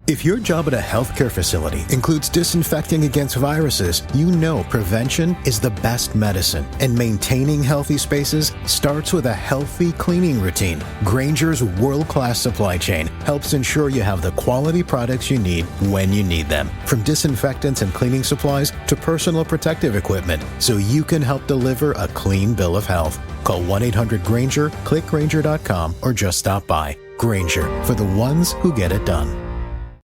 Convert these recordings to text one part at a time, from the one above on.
If your job at a healthcare facility includes disinfecting against viruses, you know prevention is the best medicine. And maintaining healthy spaces starts with a healthy cleaning routine. Grainger's world-class supply chain helps ensure you have the quality products you need when you need them. From disinfectants and cleaning supplies to personal protective equipment, so you can help deliver a clean bill of health. Call 1-800-GRAINGER, click Grainger.com, or just stop by. Grainger, for the ones who get it done.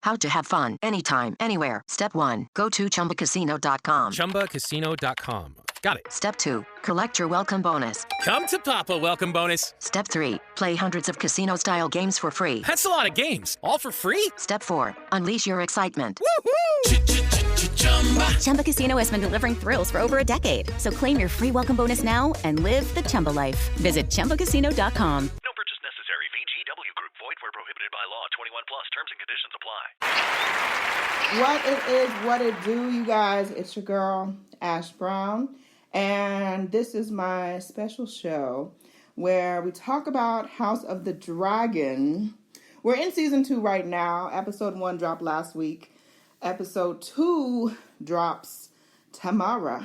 How to have fun anytime, anywhere. Step 1. Go to ChumbaCasino.com. ChumbaCasino.com. Got it. Step 2. Collect your welcome bonus. Come to Papa welcome bonus. Step 3. Play hundreds of casino-style games for free. That's a lot of games. All for free? Step 4. Unleash your excitement. Woohoo! Chumba Casino has been delivering thrills for over a decade. So claim your free welcome bonus now and live the Chumba life. Visit ChumbaCasino.com. No purchase necessary. VGW Group. Void where prohibited by law. 21 plus. Terms and conditions apply. What it is, what it do, you guys. It's your girl, Ash Brown. And this is my special show where we talk about House of the Dragon. We're in season 2 right now. Episode 1 dropped last week. Episode 2 drops tomorrow.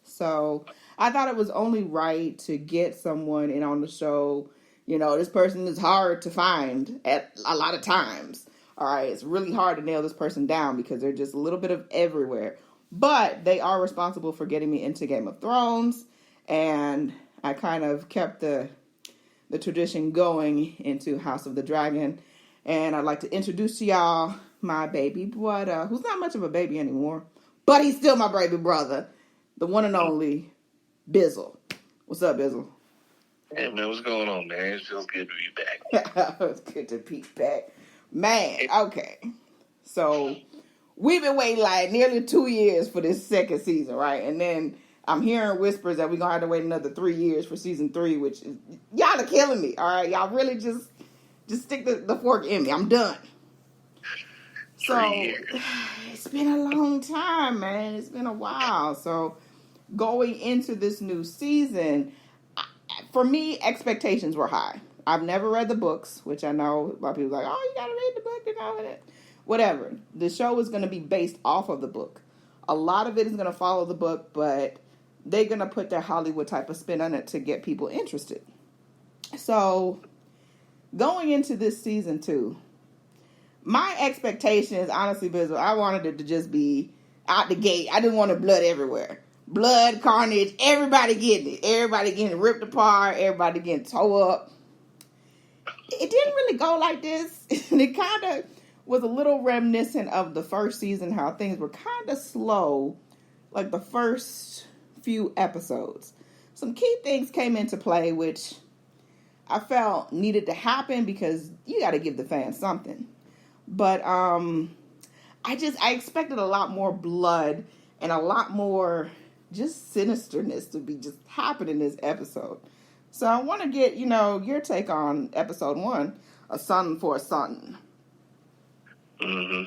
So I thought it was only right to get someone in on the show. You know, this person is hard to find at a lot of times. All right, it's really hard to nail this person down because they're just a little bit of everywhere. But they are responsible for getting me into Game of Thrones. And I kind of kept the tradition going into House of the Dragon. And I'd like to introduce to y'all my baby brother, who's not much of a baby anymore, but he's still my baby brother, the one and only Bizzle. What's up, Bizzle? Hey, man, what's going on, man? It feels good to be back. It's good to be back. Man, okay. So, we've been waiting like nearly 2 years for this second season, right? And then I'm hearing whispers that we're going to have to wait another 3 years for season 3, which is, y'all are killing me, all right? Y'all really just stick the fork in me. I'm done. So, it's been a long time, man. It's been a while. So, going into this new season, for me, expectations were high. I've never read the books, which I know a lot of people are like, oh, you got to read the book and all of that. Whatever. The show is going to be based off of the book. A lot of it is going to follow the book, but they're going to put their Hollywood type of spin on it to get people interested. So, going into this season 2, my expectations, honestly, Bizzle, I wanted it to just be out the gate. I didn't want blood everywhere. Blood, carnage, everybody getting it. Everybody getting ripped apart. Everybody getting tore up. It didn't really go like this. It kind of was a little reminiscent of the first season, how things were kind of slow, like the first few episodes. Some key things came into play, which I felt needed to happen because you got to give the fans something. But I expected a lot more blood and a lot more just sinisterness to be just happening in this episode. So I want to get, your take on episode 1, A Son for a Son. Mm-hmm.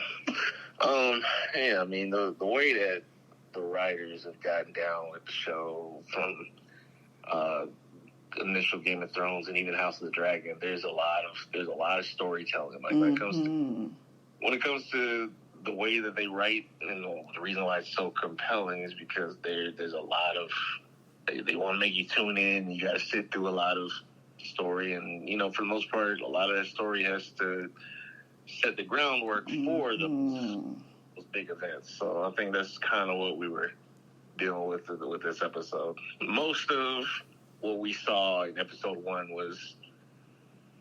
Yeah, I mean, the way that the writers have gotten down with the show from initial Game of Thrones and even House of the Dragon, there's a lot of storytelling. Like when it comes to the way that they write, and the reason why it's so compelling is because there's a lot of they want to make you tune in. You got to sit through a lot of story, and for the most part, a lot of that story has to set the groundwork for those big events. So I think that's kind of what we were dealing with this episode. Most of what we saw in episode 1 was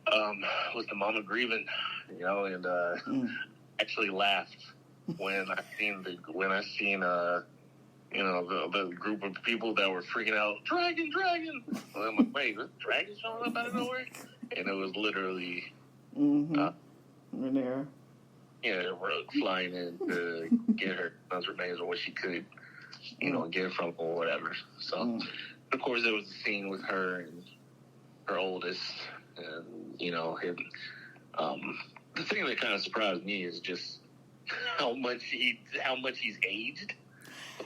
the mama grieving, and actually laughed when I seen the group of people that were freaking out, dragon. Well, I'm like, wait, was dragon showing up out of nowhere? And it was literally there. Rogue flying in to get her son's remains or what she could, get from or whatever. So, of course, there was a scene with her and her oldest, and the thing that kind of surprised me is just how much he's aged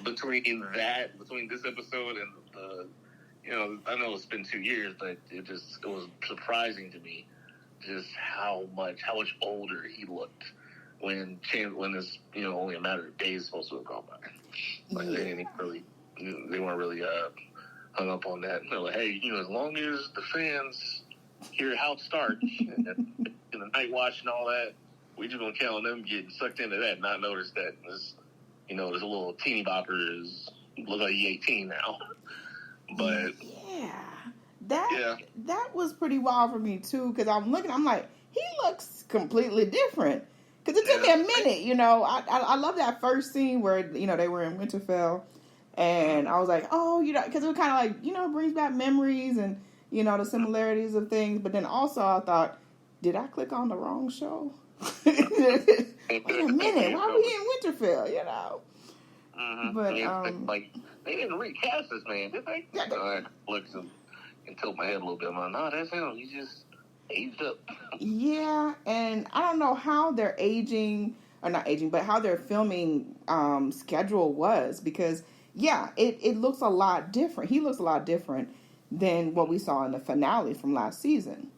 between this episode and I know it's been 2 years, but it was surprising to me just how much older he looked when it's only a matter of days supposed to have gone by. Like they weren't really hung up on that. They're like, hey, as long as the fans hear how it starts and the night watch and all that, we just gonna count on them getting sucked into that, and not notice that this this little teeny bopper look like he's 18 now. But that was pretty wild for me too, because I'm like, he looks completely different. Because it took me a minute, I love that first scene where they were in Winterfell, and I was like, oh, because it was kind of like brings back memories and the similarities of things. But then also I thought, did I click on the wrong show? Wait a minute, why are we in Winterfell? But they didn't recast this man, did they? I looked and tilt my head a little bit. I'm like, no, that's him. He just aged up. Yeah, and I don't know how their how their filming schedule was, because it looks a lot different. He looks a lot different than what we saw in the finale from last season.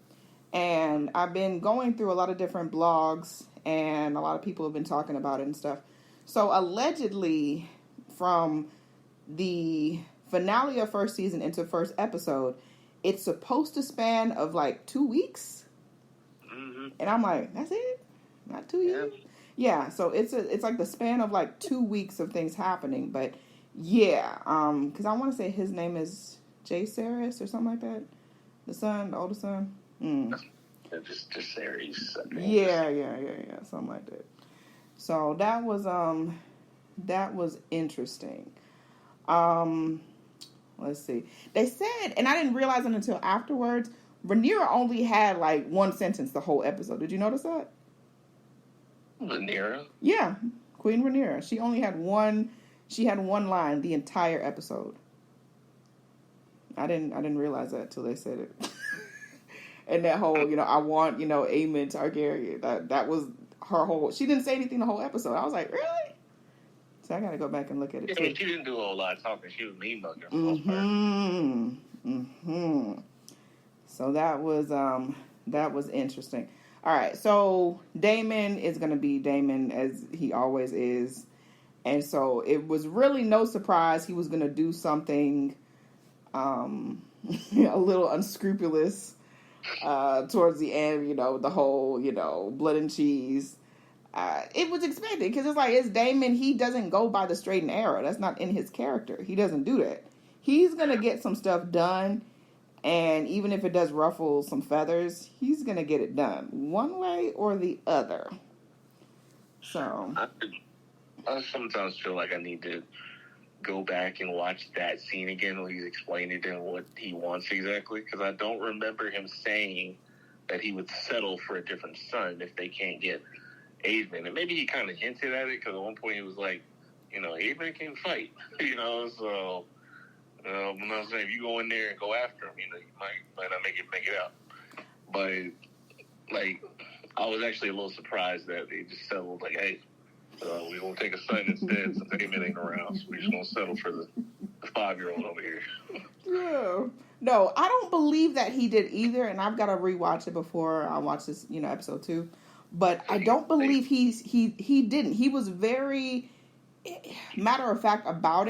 And I've been going through a lot of different blogs, and a lot of people have been talking about it and stuff. So allegedly, from the finale of first season into first episode, it's supposed to span of 2 weeks. Mm-hmm. And I'm like, that's it? Not 2 years? Yeah, so it's like the span of 2 weeks of things happening. But because I want to say his name is Jacaerys or something like that. The oldest son. Just Jacaerys. Yeah, something like that. So that was interesting. Let's see. They said, and I didn't realize it until afterwards, Rhaenyra only had one sentence the whole episode. Did you notice that? Rhaenyra? Yeah, Queen Rhaenyra. She only had one. She had one line the entire episode. I didn't realize that till they said it. And that whole, I want, Aemon Targaryen. That was her whole. She didn't say anything the whole episode. I was like, really? So I got to go back and look at it too. I mean, she didn't do a whole lot of talking. She was mean mugging for the most part. So that was interesting. All right, so Daemon is going to be Daemon as he always is. And so it was really no surprise he was going to do something a little unscrupulous towards the end, the whole, blood and cheese. It was expected because it's Daemon. He doesn't go by the straight and narrow. That's not in his character. He doesn't do that. He's going to get some stuff done. And even if it does ruffle some feathers, he's going to get it done one way or the other. So I sometimes feel like I need to go back and watch that scene again when he's explaining to him what he wants exactly, because I don't remember him saying that he would settle for a different son if they can't get Aemon. And maybe he kind of hinted at it, because at one point he was like, Aemon can fight, so I'm not saying if you go in there and go after him, you might not make it out. But I was actually a little surprised that they just settled hey, we're gonna take a son instead since Aemon ain't around. So we're just gonna settle for the 5-year-old over here. Yeah. No, I don't believe that he did either, and I've got to rewatch it before I watch this, episode 2. But I don't believe he didn't. He was very matter of fact about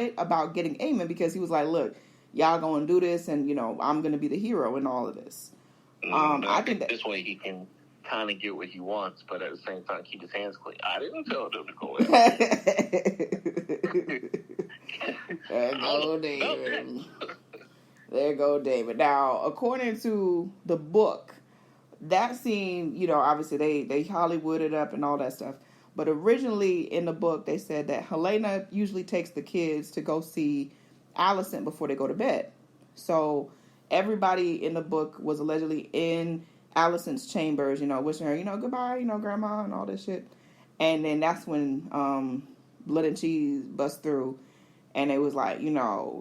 getting Aemon, because he was like, look, y'all gonna do this, and I'm gonna be the hero in all of this. I think that this way he can kind of get what he wants, but at the same time keep his hands clean. I didn't tell them to go in. There go David. Now, according to the book, that scene, obviously they Hollywooded up and all that stuff. But originally in the book, they said that Helena usually takes the kids to go see Alicent before they go to bed. So everybody in the book was allegedly in Alicent's chambers, wishing her, goodbye, grandma, and all this shit. And then that's when Blood and Cheese bust through, and it was like,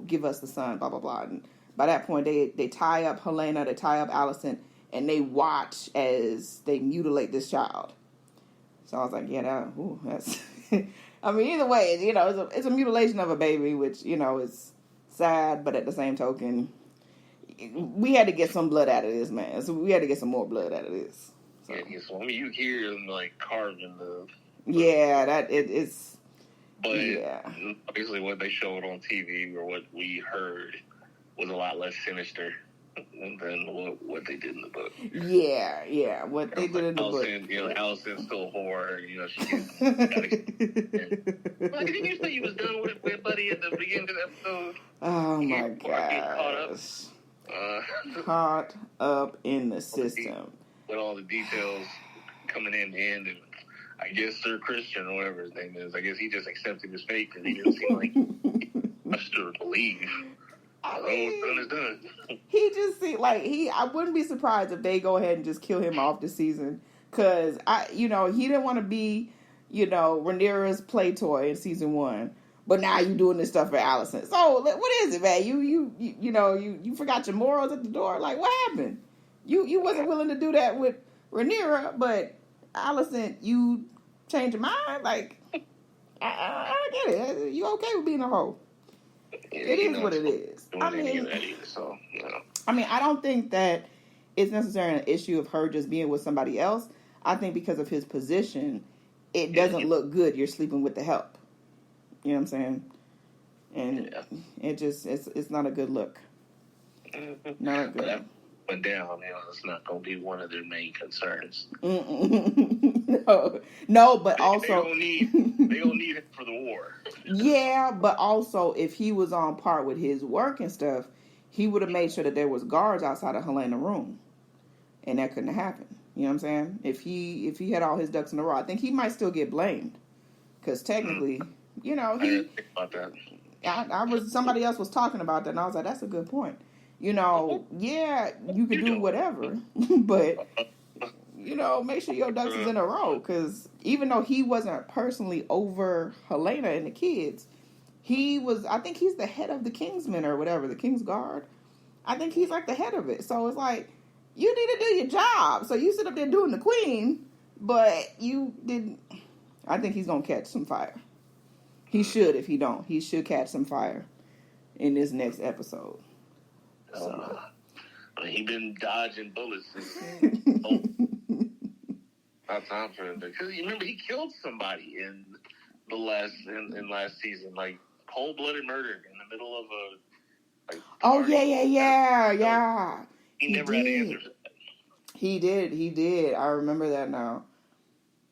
give us the son, blah, blah, blah. And by that point, they tie up Helena, they tie up Alicent, and they watch as they mutilate this child. So I was like, that's... I mean, either way, it's a mutilation of a baby, which, is sad, but at the same token, we had to get some blood out of this, man. So we had to get some more blood out of this. So. Yeah, so you hear them, carving Yeah, it's. But yeah. obviously, what they showed on TV or what we heard was a lot less sinister than what they did in the book. Yeah, what they did in the book. Allison's still a whore. She's. Well, didn't you say you was done with Buddy at the beginning of the episode? Oh my gosh. Caught up in the system. With all the details coming in the end, and I guess Sir Christian or whatever his name is, I guess he just accepted his fate because he didn't seem like much to believe. What's done is done. He just seemed like I wouldn't be surprised if they go ahead and just kill him off this season, because he didn't want to be, Rhaenyra's play toy in season 1, but now you doing this stuff for Allison. So what is it, man? You forgot your morals at the door. Like, what happened? You wasn't willing to do that with Rhaenyra, but Allison, you changed your mind. Like, I get it. You okay with being a hoe? It is what it is. I don't think that it's necessarily an issue of her just being with somebody else. I think because of his position, it doesn't look good. You're sleeping with the help. You know what I'm saying? And it's not a good look. Not a good look. Went down, it's not going to be one of their main concerns. No, but also they don't need it for the war. Yeah, but also if he was on par with his work and stuff, he would have made sure that there was guards outside of Helena's room, and that couldn't have happened. You know what I'm saying? If he had all his ducks in a row, I think he might still get blamed, because technically, he. I didn't think about that. Somebody else was talking about that, and I was like, that's a good point. Yeah, you can do whatever, but, make sure your ducks is in a row, because even though he wasn't personally over Helena and the kids, I think he's the head of the Kingsmen or whatever, the King's Guard. I think he's like the head of it. So it's like, you need to do your job. So you sit up there doing the queen, but you didn't. I think he's going to catch some fire. He should, if he don't. He should catch some fire in this next episode. He been dodging bullets. Not time for him, because you remember he killed somebody in last season, like cold-blooded murder in the middle of a. Party. Yeah. He never had an answer for that. He did. I remember that now.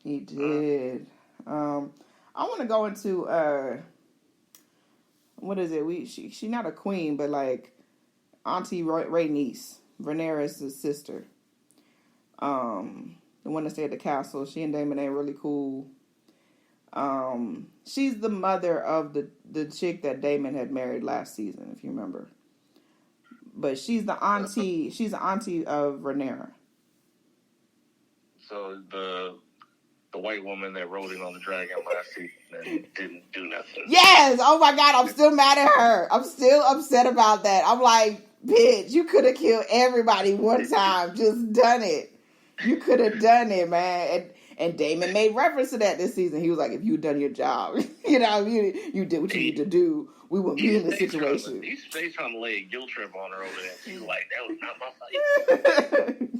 He did. I want to go into what is it? She not a queen, but like Auntie Rhaenys, Rhaenyra's sister. The one that stayed at the castle. She and Daemon ain't really cool. She's the mother of the chick that Daemon had married last season, if you remember. But she's the auntie. She's the auntie of Rhaenyra. So the white woman that rode in on the dragon last season and didn't do nothing. Yes. Oh my God, I'm still mad at her. I'm still upset about that. I'm like, bitch, you could have killed everybody one time. Just done it. You could have done it, man. And Daemon made reference to that this season. He was like, if you'd done your job, you did what you need to do, we wouldn't be in this situation. He's trying to lay a guilt trip on her over there. She's like, that was not my fight.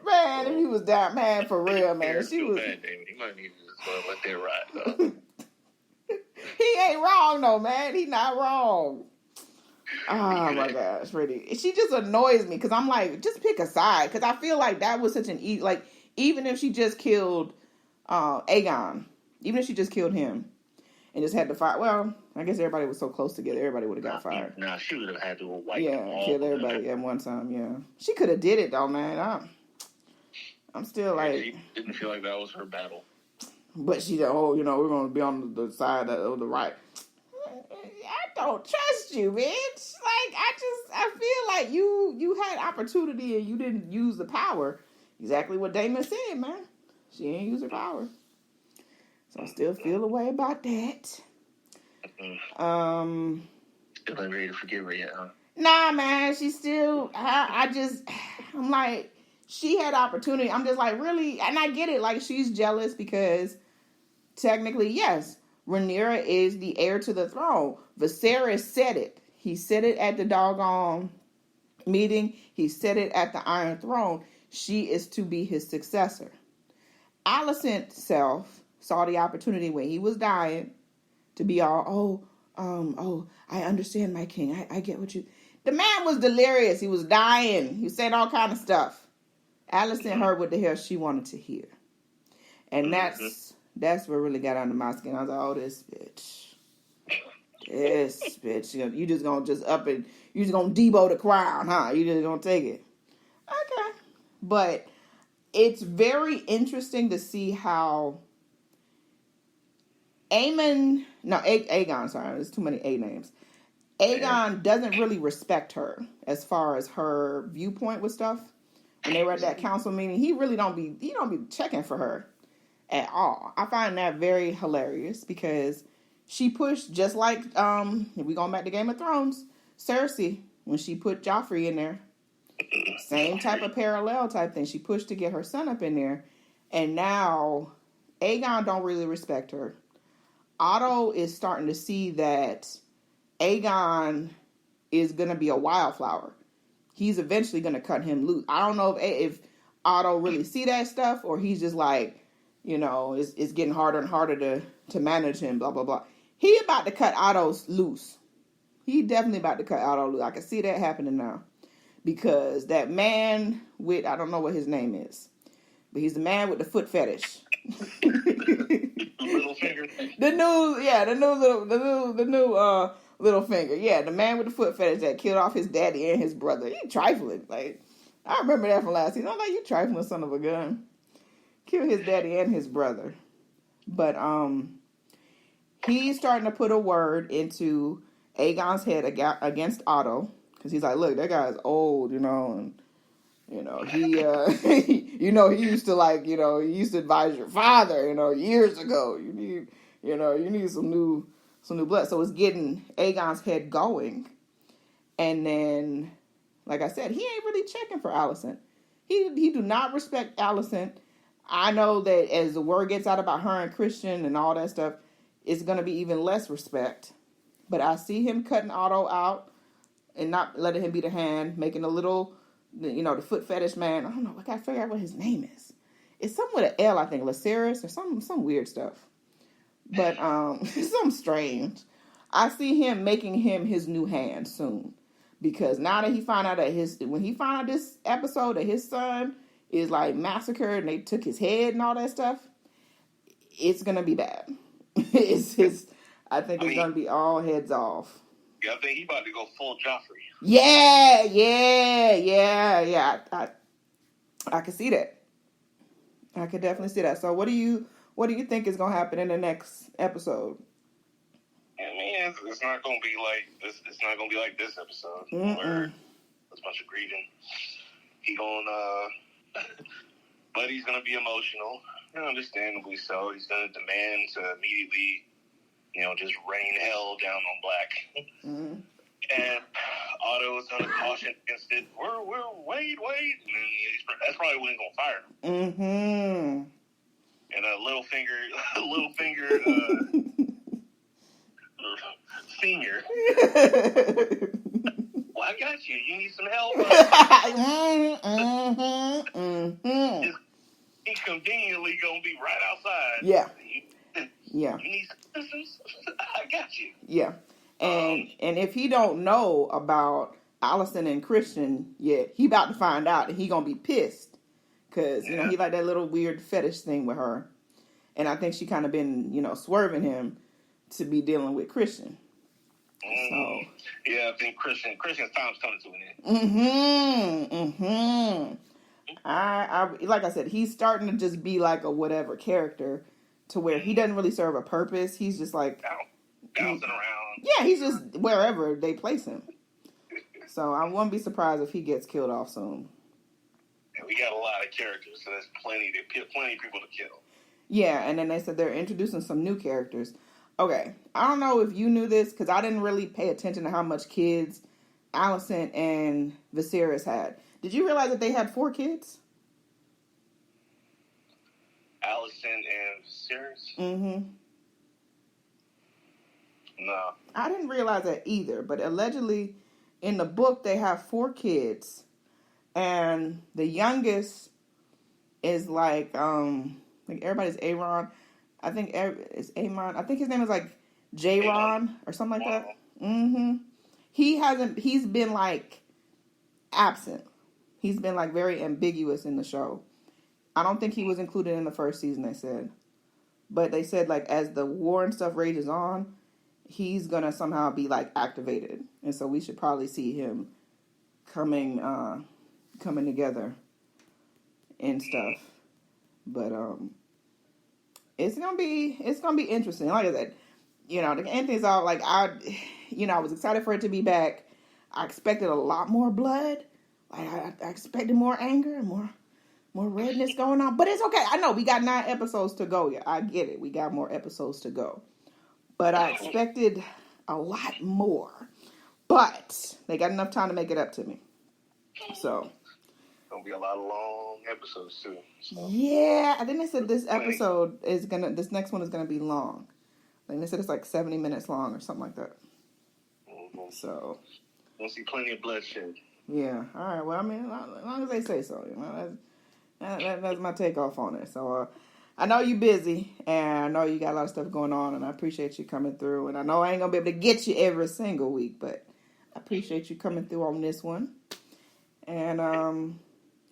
Man, if he was down, man, for real, man. She was. Bad, Daemon. He might need to just let that ride, though. He ain't wrong, though, man. He not wrong. Oh my gosh, really. She just annoys me because I'm like, just pick a side. Because I feel like that was such an even if she just killed Aegon, even if she just killed him and just had to fight. Well, I guess everybody was so close together, everybody would have got fired. Nah, she would have had to wipe them all. Kill everybody at one time. Yeah, she could have did it though, man. I'm still like, she didn't feel like that was her battle. But she said, we're going to be on the side of the right. I don't trust you, bitch. Like, I feel like you had opportunity and you didn't use the power. Exactly what Daemon said, man. She ain't use her power. So I still feel a way about that. Still ain't ready to forgive her yet, huh? Nah, man. She still, I'm like, she had opportunity. I'm just like, really? And I get it. Like, she's jealous because technically, yes, Rhaenyra is the heir to the throne. Viserys said it. He said it at the doggone meeting. He said it at the Iron Throne. She is to be his successor. Alicent's self saw the opportunity when he was dying to be all, I understand, my king. I get what you... The man was delirious. He was dying. He was saying all kind of stuff. Allison heard what the hell she wanted to hear. And that's what really got under my skin. I was like, oh, this bitch. This bitch. You just gonna you just gonna Debo the crown, huh? You just gonna take it. Okay. But it's very interesting to see how Aegon, sorry, there's too many A names. Aegon doesn't really respect her as far as her viewpoint with stuff. When they were at that council meeting, he don't be checking for her at all. I find that very hilarious because she pushed just like if we going back to Game of Thrones, Cersei, when she put Joffrey in there. Same type of parallel type thing. She pushed to get her son up in there. And now Aegon don't really respect her. Otto is starting to see that Aegon is going to be a wildflower. He's eventually going to cut him loose. I don't know if Otto really see that stuff or he's just like, it's getting harder and harder to manage him, blah, blah, blah. He about to cut Otto loose. He definitely about to cut Otto loose. I can see that happening now. Because that man with, I don't know what his name is, but he's the man with the foot fetish. Little finger. The new little finger. Yeah, the man with the foot fetish that killed off his daddy and his brother. He trifling. Like, I remember that from last season. I'm like, you trifling son of a gun. Killed his daddy and his brother. But he's starting to put a word into Aegon's head against Otto. Because he's like, look, that guy's old, and, he, he used to he used to advise your father, years ago. You need some new blood. So it's getting Aegon's head going. And then, like I said, he ain't really checking for Alicent. He do not respect Alicent. I know that as the word gets out about her and Christian and all that stuff, it's going to be even less respect. But I see him cutting Otto out. And not letting him be the hand, making a little, the foot fetish man. I don't know. I gotta figure out what his name is. It's something with an L, I think, Laceris or some weird stuff. But something strange. I see him making him his new hand soon, because now that he found out that when he found out this episode that his son is like massacred and they took his head and all that stuff, it's gonna be bad. I think it's gonna be all heads off. Yeah, I think he about to go full Joffrey. Yeah. I can see that. I can definitely see that. So what do you think is gonna happen in the next episode? I mean, it's not gonna be like this. It's not gonna be like this episode where there's a bunch of grieving. Buddy's gonna be emotional, understandably so. He's gonna demand to immediately, just rain hell down on Black. Mm-hmm. And Otto is going to caution against it. Wait. And that's probably when he's going to fire him. Mm-hmm. And Littlefinger, Senior. Well, I got you. You need some help? He's conveniently going to be right outside. Yeah. You need some assistance? I got you. Yeah. And if he don't know about Alicent and Christian yet, he about to find out and he going to be pissed. Because, he like that little weird fetish thing with her. And I think she kind of been, swerving him to be dealing with Christian. So. Yeah, I think Christian's time's coming to an end. I like I said, he's starting to just be like a whatever character to where he doesn't really serve a purpose. He's just like bouncing around. Yeah, he's just wherever they place him. So I wouldn't be surprised if he gets killed off soon. And we got a lot of characters, so there's plenty of people to kill. Yeah, and then they said they're introducing some new characters. Okay, I don't know if you knew this, because I didn't really pay attention to how much kids Alicent and Viserys had. Did you realize that they had 4 kids? Alicent and Viserys? Mm-hmm. No. I didn't realize that either, but allegedly in the book they have 4 kids, and the youngest is like everybody's Aaron. I think it's Amon. I think his name is like J-Ron or something like that. Mm-hmm. He's been like absent. He's been like very ambiguous in the show. I don't think he was included in the first season, they said. But they said like as the war and stuff rages on, he's gonna somehow be like activated. And so we should probably see him coming together and stuff. But it's gonna be interesting. Like I said, the Anthony's all like I was excited for it to be back. I expected a lot more blood. Like I expected more anger and more redness going on. But it's okay. I know we got 9 episodes to go. Yeah, I get it. We got more episodes to go. But I expected a lot more. But they got enough time to make it up to me. So gonna be a lot of long episodes too. So. Yeah, I think they said this next one is gonna be long. I think they said it's like 70 minutes long or something like that. Mm-hmm. So we'll see plenty of bloodshed. Yeah. All right. Well, I mean, as long as they say so, that's my takeoff on it. So I know you're busy, and I know you got a lot of stuff going on, and I appreciate you coming through. And I know I ain't gonna be able to get you every single week, but I appreciate you coming through on this one. And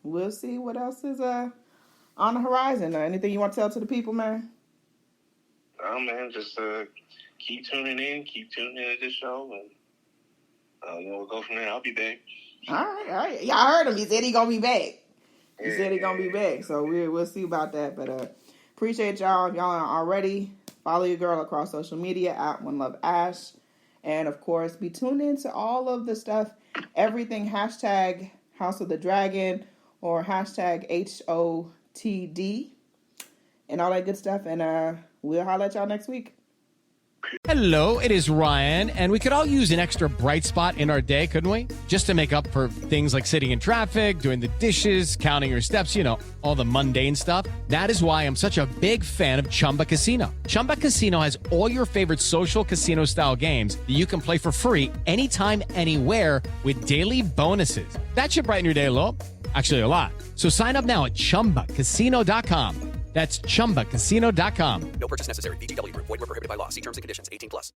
we'll see what else is on the horizon. Anything you want to tell to the people, man? Oh, man, just keep tuning in to this show, and we'll go from there. I'll be back. All right. Y'all heard him. He said he gonna be back. He said he gonna be back. So we'll see about that. But appreciate y'all. If y'all aren't already, follow your girl across social media at One Love Ash. And of course, be tuned into all of the stuff, everything hashtag House of the Dragon or hashtag HOTD and all that good stuff. And we'll holler at y'all next week. Hello, it is Ryan, and we could all use an extra bright spot in our day, couldn't we? Just to make up for things like sitting in traffic, doing the dishes, counting your steps, all the mundane stuff. That is why I'm such a big fan of Chumba Casino. Chumba Casino has all your favorite social casino-style games that you can play for free anytime, anywhere with daily bonuses. That should brighten your day a little. Actually, a lot. So sign up now at ChumbaCasino.com. That's ChumbaCasino.com. No purchase necessary. VGW Group. Void where prohibited by law. See terms and conditions. 18+.